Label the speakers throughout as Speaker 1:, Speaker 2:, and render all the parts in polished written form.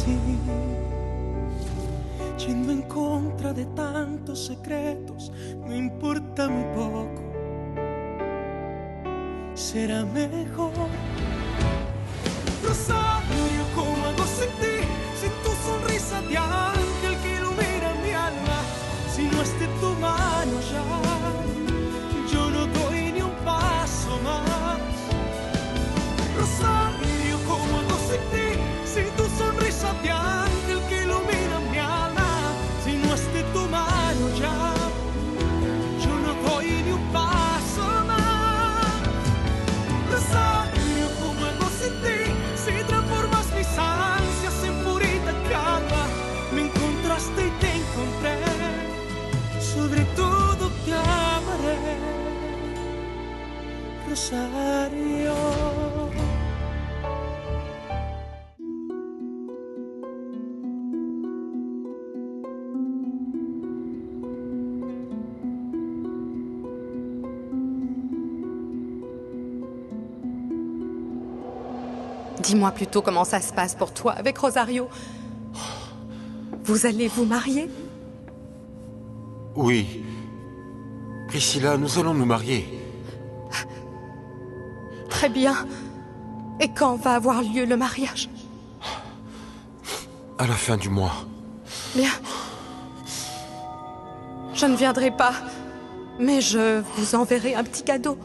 Speaker 1: así, yendo en contra de tantos secretos, me importa muy poco. Será mejor. Rosario, ¿cómo hago sin ti? Sin tu sonrisa de ángel que ilumina mi alma. Si no es de tu mano ya, yo no doy ni un paso más. Rosario, ¿cómo hago sin ti? Sin tu sonrisa de ángel que ilumina mi alma. Si no es de tu mano ya, yo no doy ni un paso más. Rosario, ¿cómo hago sin ti? Si transformas mis ansias en purita calma. Me encontraste y te encontré. Sobre todo te amaré, Rosario.
Speaker 2: Dis-moi plutôt comment ça se passe pour toi avec Rosario. Vous allez vous marier?
Speaker 3: Oui. Priscilla, nous allons nous marier.
Speaker 2: Très bien. Et quand va avoir lieu le mariage?
Speaker 3: À la fin du mois.
Speaker 2: Bien. Je ne viendrai pas, mais je vous enverrai un petit cadeau.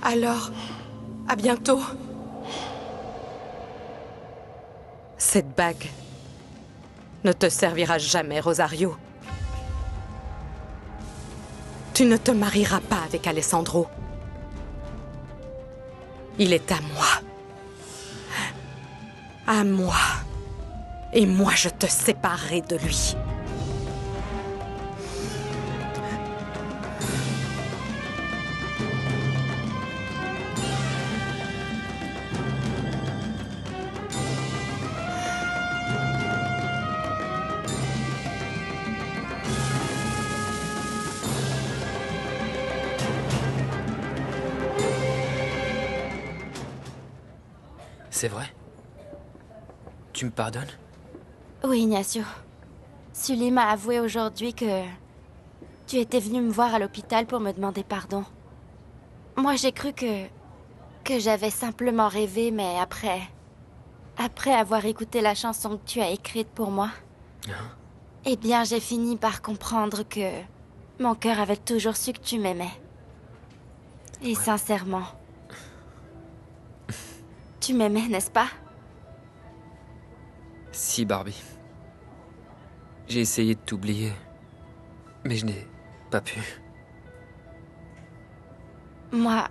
Speaker 2: Alors, à bientôt. Cette bague ne te servira jamais, Rosario. Tu ne te marieras pas avec Alessandro. Il est à moi. À moi. Et moi, je te séparerai de lui.
Speaker 4: C'est vrai? Tu me pardonnes?
Speaker 5: Oui, Ignacio. Sully m'a avoué aujourd'hui que... tu étais venu me voir à l'hôpital pour me demander pardon. Moi, j'ai cru que j'avais simplement rêvé, mais après... après avoir écouté la chanson que tu as écrite pour moi...
Speaker 4: Hein?
Speaker 5: Eh bien, j'ai fini par comprendre que... mon cœur avait toujours su que tu m'aimais. Et sincèrement... Tu m'aimais, n'est-ce pas?
Speaker 4: Si, Barbie. J'ai essayé de t'oublier, mais je n'ai pas pu.
Speaker 5: Moi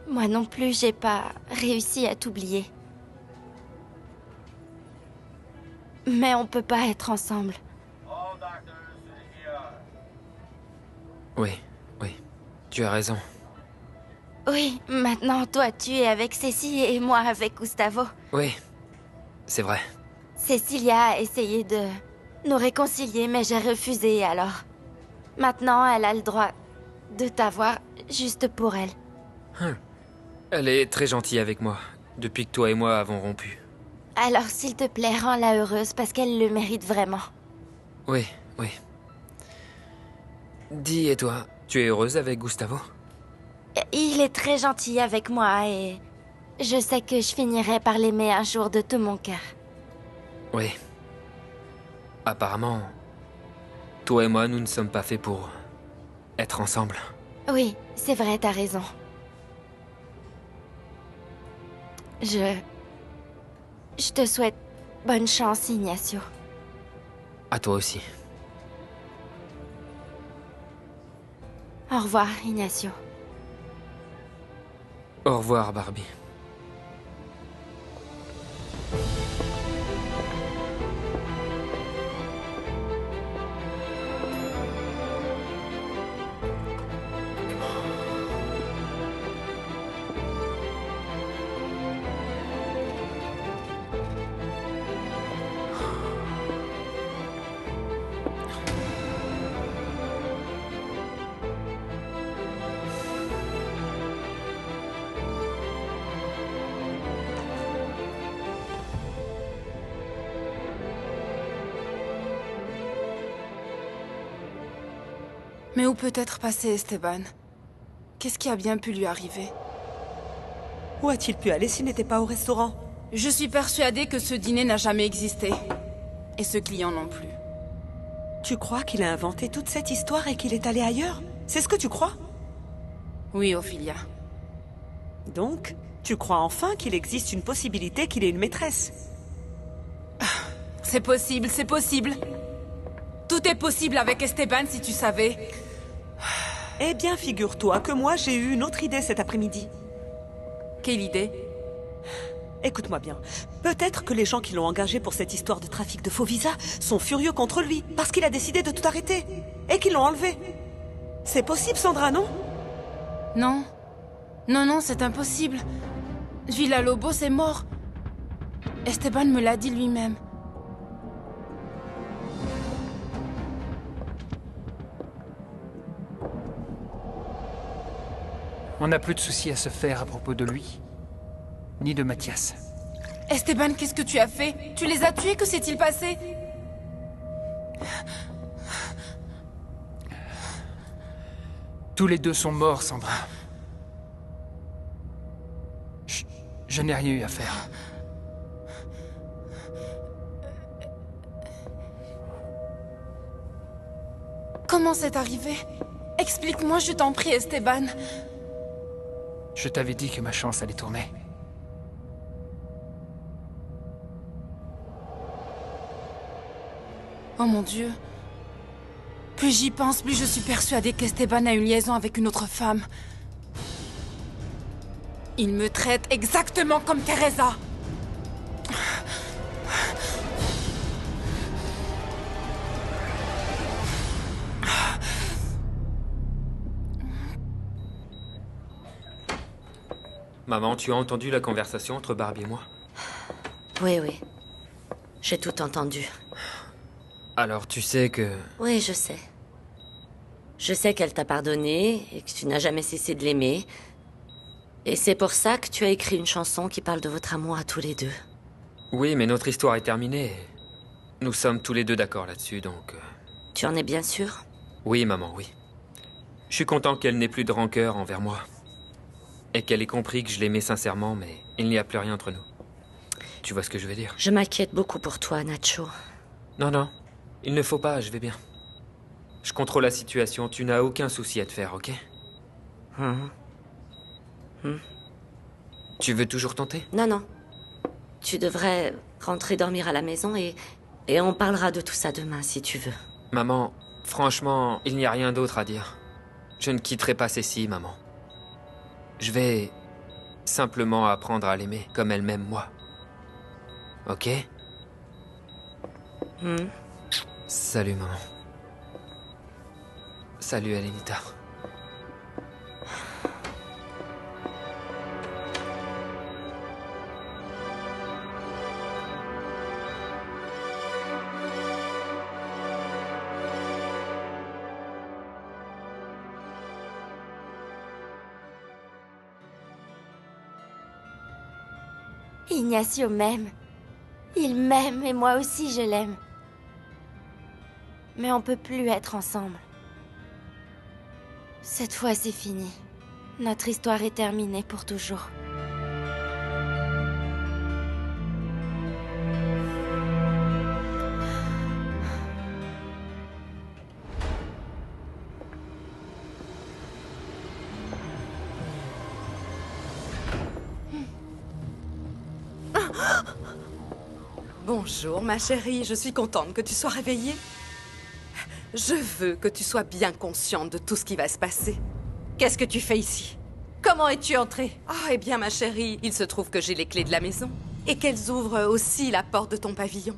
Speaker 5: non plus, j'ai pas réussi à t'oublier. Mais on peut pas être ensemble.
Speaker 4: Oui, tu as raison.
Speaker 5: Oui, maintenant, toi, tu es avec Cécile et moi avec Gustavo.
Speaker 4: Oui, c'est vrai.
Speaker 5: Cécilia a essayé de nous réconcilier, mais j'ai refusé, alors... Maintenant, elle a le droit de t'avoir juste pour elle.
Speaker 4: Elle est très gentille avec moi, depuis que toi et moi avons rompu.
Speaker 5: Alors, s'il te plaît, rends-la heureuse, parce qu'elle le mérite vraiment.
Speaker 4: Oui. Dis, et toi, tu es heureuse avec Gustavo?
Speaker 5: Il est très gentil avec moi et... je sais que je finirai par l'aimer un jour de tout mon cœur.
Speaker 4: Oui. Apparemment, toi et moi, nous ne sommes pas faits pour être ensemble.
Speaker 5: Oui, c'est vrai, t'as raison. Je te souhaite bonne chance, Ignacio.
Speaker 4: À toi aussi.
Speaker 5: Au revoir, Ignacio.
Speaker 4: Au revoir, Barbie.
Speaker 6: Mais où peut être passé Esteban? Qu'est-ce qui a bien pu lui arriver?
Speaker 7: Où a-t-il pu aller s'il n'était pas au restaurant?
Speaker 6: Je suis persuadée que ce dîner n'a jamais existé. Et ce client non plus.
Speaker 7: Tu crois qu'il a inventé toute cette histoire et qu'il est allé ailleurs? C'est ce que tu crois?
Speaker 6: Oui, Ophelia.
Speaker 7: Donc, tu crois enfin qu'il existe une possibilité qu'il ait une maîtresse?
Speaker 6: C'est possible, c'est possible. Tout est possible avec Esteban si tu savais.
Speaker 7: Eh bien, figure-toi que moi j'ai eu une autre idée cet après-midi.
Speaker 6: Quelle idée?
Speaker 7: Écoute-moi bien. Peut-être que les gens qui l'ont engagé pour cette histoire de trafic de faux visas sont furieux contre lui parce qu'il a décidé de tout arrêter et qu'ils l'ont enlevé. C'est possible, Sandra, non?
Speaker 6: Non. Non, c'est impossible. Villalobos est mort. Esteban me l'a dit lui-même.
Speaker 8: On n'a plus de soucis à se faire à propos de lui, ni de Mathias.
Speaker 6: Esteban, qu'est-ce que tu as fait? Tu les as tués? Que s'est-il passé?
Speaker 8: Tous les deux sont morts, Sandra. Je n'ai rien eu à faire.
Speaker 6: Comment c'est arrivé? Explique-moi, je t'en prie, Esteban.
Speaker 8: Je t'avais dit que ma chance allait tourner.
Speaker 6: Oh mon Dieu. Plus j'y pense, plus je suis persuadée qu'Esteban a une liaison avec une autre femme. Il me traite exactement comme Teresa.
Speaker 4: Maman, tu as entendu la conversation entre Barbie et moi?
Speaker 9: Oui. J'ai tout entendu.
Speaker 4: Alors tu sais que...
Speaker 9: Oui, je sais. Je sais qu'elle t'a pardonné et que tu n'as jamais cessé de l'aimer. Et c'est pour ça que tu as écrit une chanson qui parle de votre amour à tous les deux.
Speaker 4: Oui, mais notre histoire est terminée. Nous sommes tous les deux d'accord là-dessus, donc...
Speaker 9: Tu en es bien sûr?
Speaker 4: Oui, maman, oui. Je suis content qu'elle n'ait plus de rancœur envers moi. Et qu'elle ait compris que je l'aimais sincèrement, mais il n'y a plus rien entre nous. Tu vois ce que je veux dire?
Speaker 9: Je m'inquiète beaucoup pour toi, Nacho.
Speaker 4: Non. Il ne faut pas, je vais bien. Je contrôle la situation, tu n'as aucun souci à te faire, ok? Tu veux toujours tenter?
Speaker 9: Non. Tu devrais rentrer dormir à la maison et on parlera de tout ça demain, si tu veux.
Speaker 4: Maman, franchement, il n'y a rien d'autre à dire. Je ne quitterai pas Cécile, maman. Je vais simplement apprendre à l'aimer comme elle m'aime moi. Ok? Salut, maman. Salut, Alenita.
Speaker 5: Ignacio m'aime. Il m'aime et moi aussi je l'aime. Mais on peut plus être ensemble. Cette fois c'est fini. Notre histoire est terminée pour toujours.
Speaker 2: Bonjour, ma chérie. Je suis contente que tu sois réveillée. Je veux que tu sois bien consciente de tout ce qui va se passer.
Speaker 10: Qu'est-ce que tu fais ici? Comment es-tu entrée?
Speaker 2: Eh bien, ma chérie, il se trouve que j'ai les clés de la maison et qu'elles ouvrent aussi la porte de ton pavillon.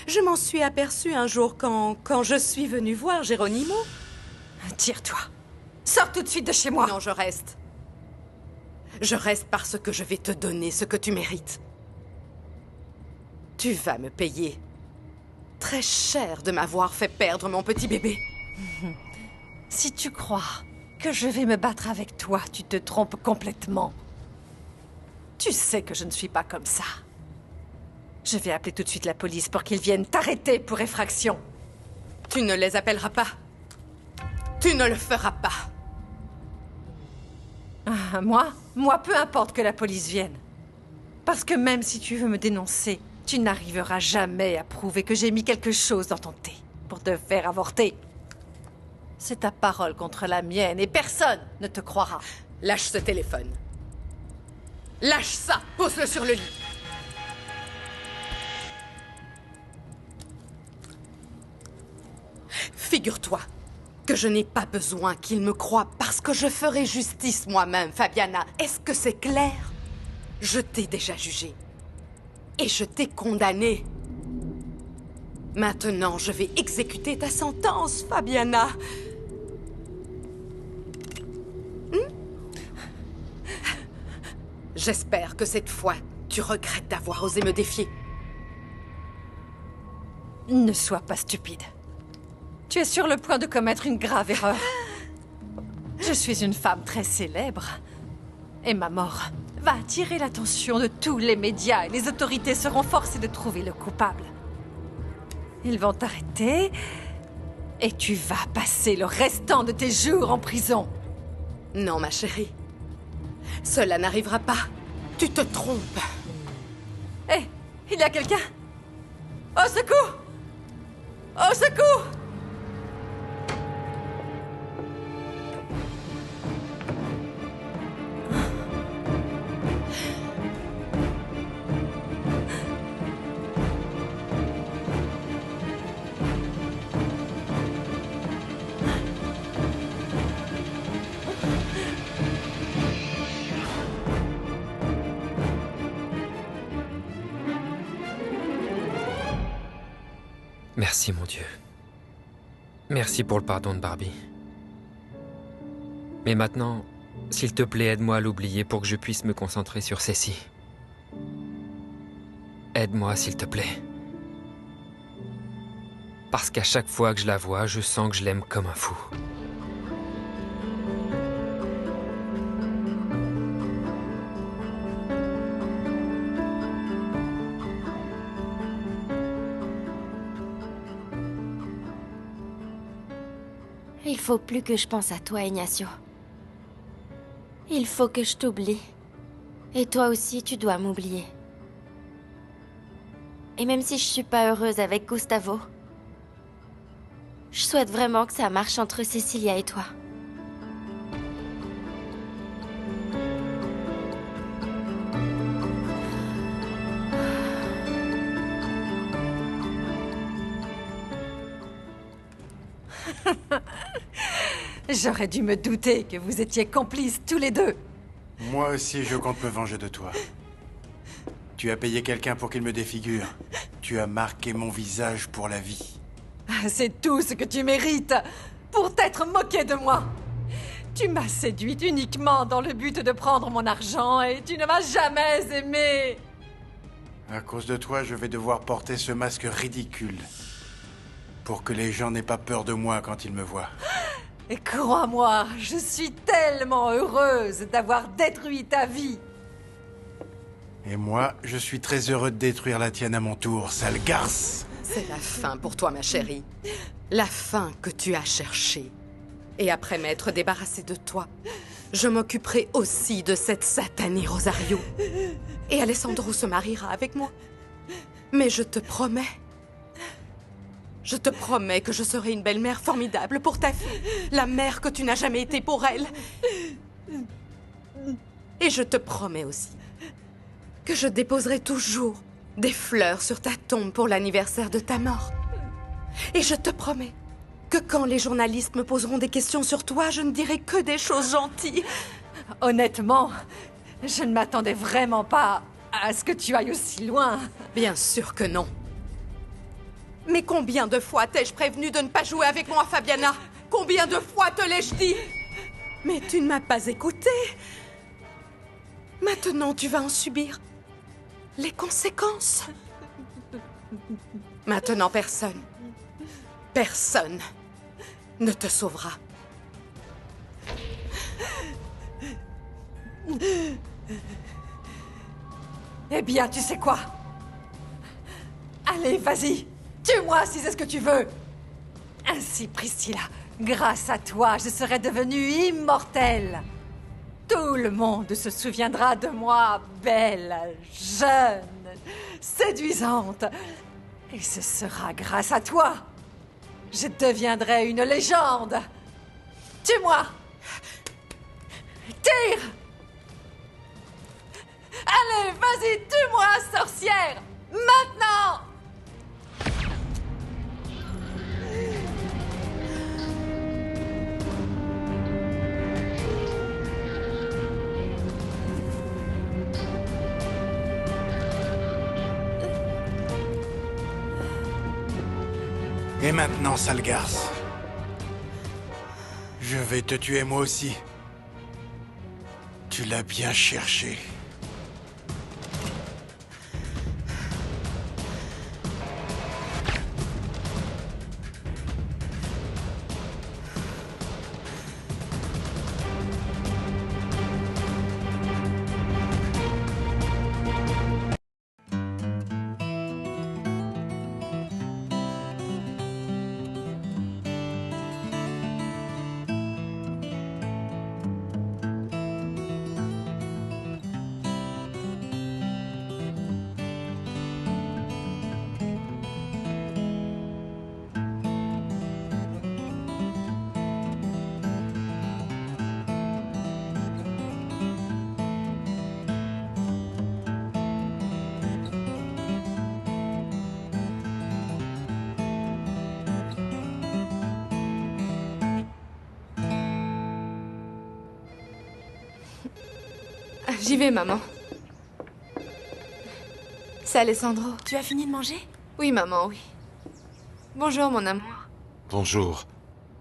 Speaker 2: Je m'en suis aperçue un jour quand je suis venue voir Geronimo.
Speaker 10: Tire-toi. Sors tout de suite de chez moi.
Speaker 2: Non, je reste. Je reste parce que je vais te donner ce que tu mérites. Tu vas me payer très cher de m'avoir fait perdre mon petit bébé.
Speaker 10: Si tu crois que je vais me battre avec toi, tu te trompes complètement. Tu sais que je ne suis pas comme ça. Je vais appeler tout de suite la police pour qu'ils viennent t'arrêter pour effraction.
Speaker 2: Tu ne les appelleras pas. Tu ne le feras pas.
Speaker 10: Ah, moi, peu importe que la police vienne. Parce que même si tu veux me dénoncer, tu n'arriveras jamais à prouver que j'ai mis quelque chose dans ton thé pour te faire avorter. C'est ta parole contre la mienne et personne ne te croira.
Speaker 2: Lâche ce téléphone. Lâche ça. Pose-le sur le lit. Figure-toi que je n'ai pas besoin qu'il me croie parce que je ferai justice moi-même, Fabiana. Est-ce que c'est clair? Je t'ai déjà jugé. Et je t'ai condamné. Maintenant, je vais exécuter ta sentence, Fabiana. J'espère que cette fois, tu regrettes d'avoir osé me défier.
Speaker 10: Ne sois pas stupide. Tu es sur le point de commettre une grave erreur. Je suis une femme très célèbre. Et ma mort va attirer l'attention de tous les médias et les autorités seront forcées de trouver le coupable. Ils vont t'arrêter et tu vas passer le restant de tes jours en prison.
Speaker 2: Non, ma chérie. Cela n'arrivera pas. Tu te trompes.
Speaker 10: Hé, il y a quelqu'un? Au secours! Au secours!
Speaker 4: Merci, mon Dieu. Merci pour le pardon de Barbie. Mais maintenant, s'il te plaît, aide-moi à l'oublier pour que je puisse me concentrer sur Cécile. Aide-moi, s'il te plaît. Parce qu'à chaque fois que je la vois, je sens que je l'aime comme un fou.
Speaker 5: Il faut plus que je pense à toi, Ignacio. Il faut que je t'oublie. Et toi aussi, tu dois m'oublier. Et même si je suis pas heureuse avec Gustavo, je souhaite vraiment que ça marche entre Cecilia et toi.
Speaker 10: J'aurais dû me douter que vous étiez complices tous les deux.
Speaker 11: Moi aussi, je compte me venger de toi. Tu as payé quelqu'un pour qu'il me défigure. Tu as marqué mon visage pour la vie.
Speaker 10: C'est tout ce que tu mérites pour t'être moqué de moi. Tu m'as séduite uniquement dans le but de prendre mon argent et tu ne m'as jamais aimée.
Speaker 11: À cause de toi, je vais devoir porter ce masque ridicule. Pour que les gens n'aient pas peur de moi quand ils me voient.
Speaker 10: Et crois-moi, je suis tellement heureuse d'avoir détruit ta vie.
Speaker 11: Et moi, je suis très heureux de détruire la tienne à mon tour, sale garce.
Speaker 2: C'est la fin pour toi, ma chérie. La fin que tu as cherchée. Et après m'être débarrassée de toi, je m'occuperai aussi de cette satanée Rosario. Et Alessandro se mariera avec moi. Mais je te promets que je serai une belle-mère formidable pour ta fille. La mère que tu n'as jamais été pour elle. Et je te promets aussi que je déposerai toujours des fleurs sur ta tombe pour l'anniversaire de ta mort. Et je te promets que quand les journalistes me poseront des questions sur toi, je ne dirai que des choses gentilles.
Speaker 10: Honnêtement, je ne m'attendais vraiment pas à ce que tu ailles aussi loin.
Speaker 2: Bien sûr que non. Mais combien de fois t'ai-je prévenu de ne pas jouer avec moi, Fabiana? Combien de fois te l'ai-je dit? Mais tu ne m'as pas écouté. Maintenant, tu vas en subir les conséquences. Maintenant, personne ne te sauvera.
Speaker 10: Eh bien, tu sais quoi? Allez, vas-y. Tue-moi si c'est ce que tu veux. Ainsi, Priscilla, Grâce à toi, je serai devenue immortelle. Tout le monde se souviendra de moi, belle, jeune, séduisante. Et ce sera grâce à toi. Je deviendrai une légende. Tue-moi. Tire. Allez, vas-y, tue-moi, sorcière. Maintenant.
Speaker 11: Et maintenant, sale garce. Je vais te tuer moi aussi. Tu l'as bien cherché.
Speaker 2: J'y vais, maman. C'est Alessandro.
Speaker 5: Tu as fini de manger?
Speaker 2: Oui, maman, oui. Bonjour, mon amour.
Speaker 3: Bonjour.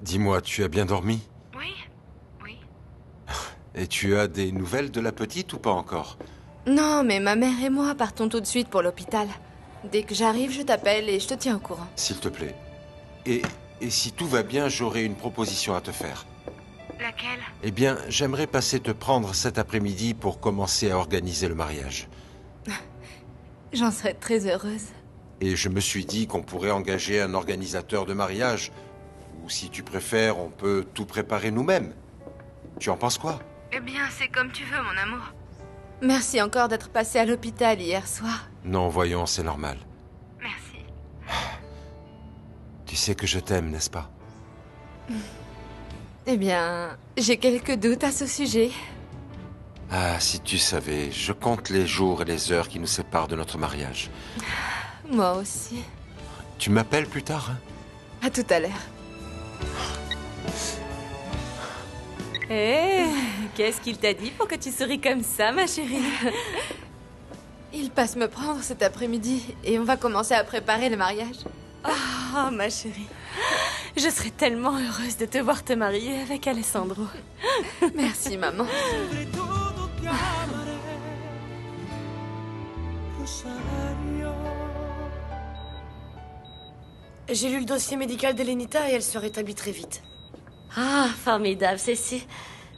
Speaker 3: Dis-moi, tu as bien dormi?
Speaker 5: Oui. Oui.
Speaker 3: Et tu as des nouvelles de la petite ou pas encore?
Speaker 2: Non, mais ma mère et moi partons tout de suite pour l'hôpital. Dès que j'arrive, je t'appelle et je te tiens au courant.
Speaker 3: S'il te plaît. Et si tout va bien, j'aurai une proposition à te faire.
Speaker 5: Laquelle?
Speaker 3: Eh bien, j'aimerais passer te prendre cet après-midi pour commencer à organiser le mariage.
Speaker 2: J'en serais très heureuse.
Speaker 3: Et je me suis dit qu'on pourrait engager un organisateur de mariage. Ou si tu préfères, on peut tout préparer nous-mêmes. Tu en penses quoi?
Speaker 5: Eh bien, c'est comme tu veux, mon amour.
Speaker 2: Merci encore d'être passé à l'hôpital hier soir.
Speaker 3: Non, voyons, c'est normal.
Speaker 5: Merci.
Speaker 3: Tu sais que je t'aime, n'est-ce pas?
Speaker 2: Eh bien, j'ai quelques doutes à ce sujet.
Speaker 3: Ah, si tu savais, je compte les jours et les heures qui nous séparent de notre mariage.
Speaker 2: Moi aussi.
Speaker 3: Tu m'appelles plus tard, hein?
Speaker 2: À tout à l'heure.
Speaker 12: Hé, qu'est-ce qu'il t'a dit pour que tu souris comme ça, ma chérie?
Speaker 2: Il passe me prendre cet après-midi et on va commencer à préparer le mariage.
Speaker 12: Oh, ma chérie. Je serais tellement heureuse de te voir te marier avec Alessandro.
Speaker 2: Merci, maman.
Speaker 13: J'ai lu le dossier médical d'Elenita et elle se rétablit très vite.
Speaker 9: Ah, formidable, Cécile.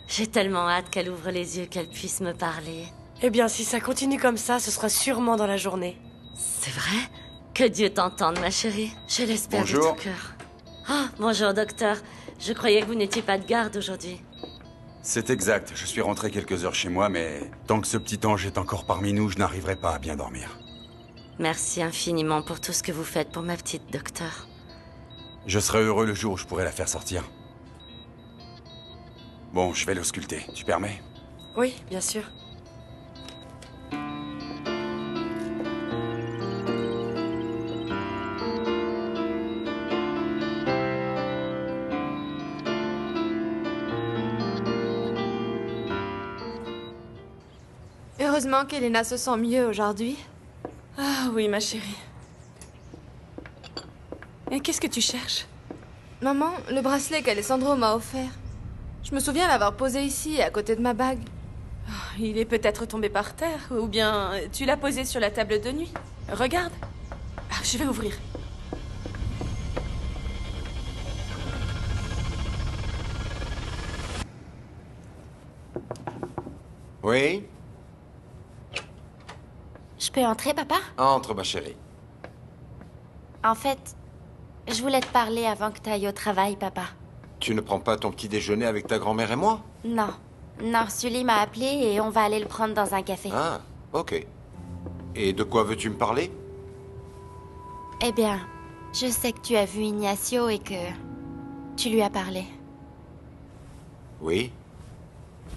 Speaker 9: J'ai tellement hâte qu'elle ouvre les yeux, qu'elle puisse me parler.
Speaker 13: Eh bien, si ça continue comme ça, ce sera sûrement dans la journée.
Speaker 9: C'est vrai? Que Dieu t'entende, ma chérie. Je l'espère de
Speaker 14: Bonjour.
Speaker 9: tout cœur. Ah, bonjour, docteur. Je croyais que vous n'étiez pas de garde aujourd'hui.
Speaker 14: C'est exact, je suis rentré quelques heures chez moi, mais tant que ce petit ange est encore parmi nous, je n'arriverai pas à bien dormir.
Speaker 9: Merci infiniment pour tout ce que vous faites pour ma petite, docteur.
Speaker 14: Je serai heureux le jour où je pourrai la faire sortir. Bon, je vais l'ausculter, tu permets?
Speaker 13: Oui, bien sûr.
Speaker 2: Heureusement qu'Elena se sent mieux aujourd'hui.
Speaker 12: Ah oui, ma chérie. Et qu'est-ce que tu cherches?
Speaker 2: Maman, le bracelet qu'Alessandro m'a offert. Je me souviens l'avoir posé ici, à côté de ma bague.
Speaker 12: Oh, il est peut-être tombé par terre, ou bien tu l'as posé sur la table de nuit. Regarde. Ah, je vais ouvrir.
Speaker 3: Oui?
Speaker 5: Je peux entrer, papa?
Speaker 3: Entre, ma chérie.
Speaker 5: En fait, je voulais te parler avant que tu ailles au travail, papa.
Speaker 3: Tu ne prends pas ton petit déjeuner avec ta grand-mère et moi?
Speaker 5: Non. Non, Sully m'a appelé et on va aller le prendre dans un café.
Speaker 3: Ah, ok. Et de quoi veux-tu me parler?
Speaker 5: Eh bien, je sais que tu as vu Ignacio et que tu lui as parlé.
Speaker 3: Oui.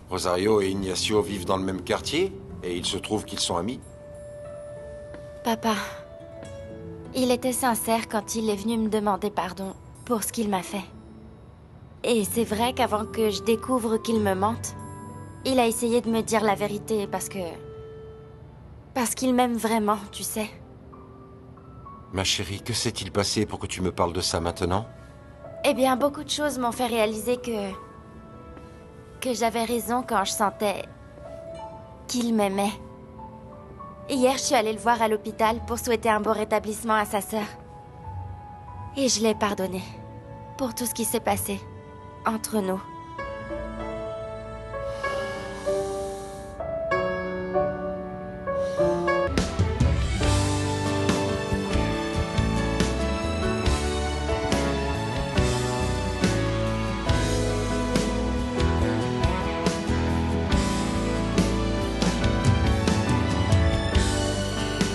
Speaker 3: Rosario et Ignacio vivent dans le même quartier et il se trouve qu'ils sont amis.
Speaker 5: Papa, il était sincère quand il est venu me demander pardon pour ce qu'il m'a fait. Et c'est vrai qu'avant que je découvre qu'il me mente, il a essayé de me dire la vérité parce qu'il m'aime vraiment, tu sais.
Speaker 3: Ma chérie, que s'est-il passé pour que tu me parles de ça maintenant?
Speaker 5: Eh bien, beaucoup de choses m'ont fait réaliser que j'avais raison quand je sentais qu'il m'aimait. Hier, je suis allée le voir à l'hôpital pour souhaiter un beau rétablissement à sa sœur. Et je l'ai pardonné pour tout ce qui s'est passé entre nous.